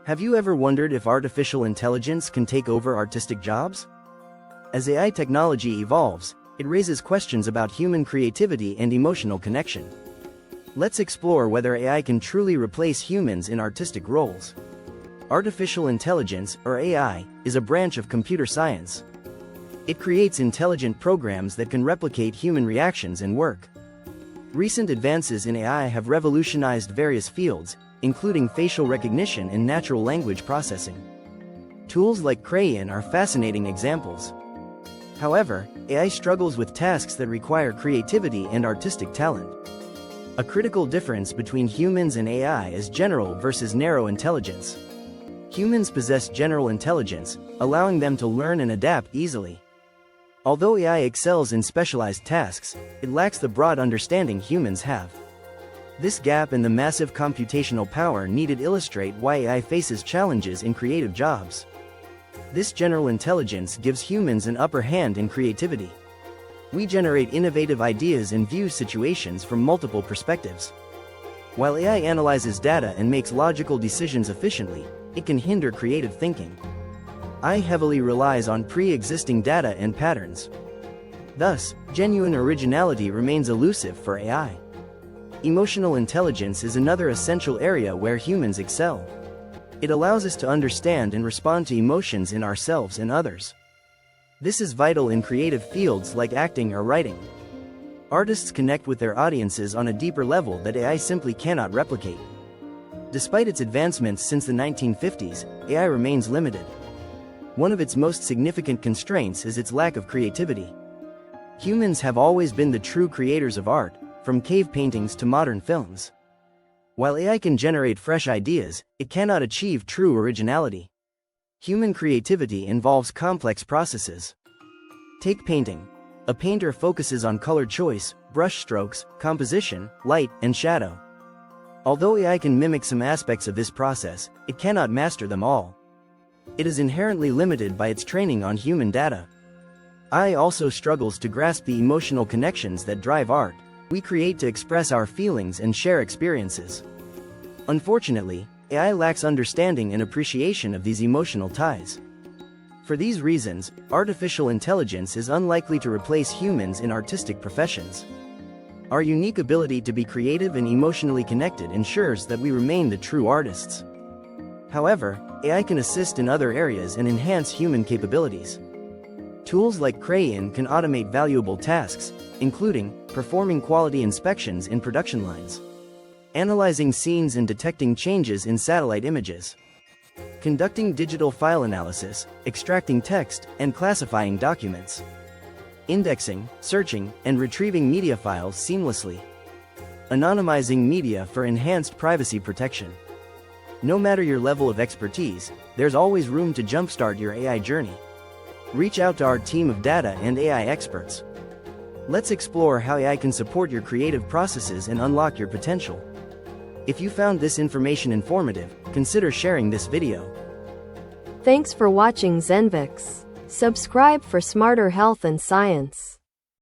Have you ever wondered if artificial intelligence can take over artistic jobs? As AI technology evolves, it raises questions about human creativity and emotional connection. Let's explore whether AI can truly replace humans in artistic roles. Artificial intelligence, or AI, is a branch of computer science. It creates intelligent programs that can replicate human reactions and work. Recent advances in AI have revolutionized various fields, including facial recognition and natural language processing. Tools like Crayon are fascinating examples. However, AI struggles with tasks that require creativity and artistic talent. A critical difference between humans and AI is general versus narrow intelligence. Humans possess general intelligence, allowing them to learn and adapt easily. Although AI excels in specialized tasks, it lacks the broad understanding humans have. This gap in the massive computational power needed illustrate why AI faces challenges in creative jobs. This general intelligence gives humans an upper hand in creativity. We generate innovative ideas and view situations from multiple perspectives. While AI analyzes data and makes logical decisions efficiently, it can hinder creative thinking. AI heavily relies on pre-existing data and patterns. Thus, genuine originality remains elusive for AI. Emotional intelligence is another essential area where humans excel. It allows us to understand and respond to emotions in ourselves and others. This is vital in creative fields like acting or writing. Artists connect with their audiences on a deeper level that AI simply cannot replicate. Despite its advancements since the 1950s, AI remains limited. One of its most significant constraints is its lack of creativity. Humans have always been the true creators of art, from cave paintings to modern films. While AI can generate fresh ideas, it cannot achieve true originality. Human creativity involves complex processes. Take painting. A painter focuses on color choice, brush strokes, composition, light, and shadow. Although AI can mimic some aspects of this process, it cannot master them all. It is inherently limited by its training on human data. AI also struggles to grasp the emotional connections that drive art. We create to express our feelings and share experiences. Unfortunately, AI lacks understanding and appreciation of these emotional ties. For these reasons, artificial intelligence is unlikely to replace humans in artistic professions. Our unique ability to be creative and emotionally connected ensures that we remain the true artists. However, AI can assist in other areas and enhance human capabilities. Tools like Crayon can automate valuable tasks, including performing quality inspections in production lines, analyzing scenes and detecting changes in satellite images, conducting digital file analysis, extracting text, and classifying documents, indexing, searching, and retrieving media files seamlessly, anonymizing media for enhanced privacy protection. No matter your level of expertise, there's always room to jumpstart your AI journey. Reach out to our team of data and AI experts. Let's explore how AI can support your creative processes and unlock your potential. If you found this information informative, consider sharing this video. Thanks for watching Zenvix. Subscribe for smarter health and science.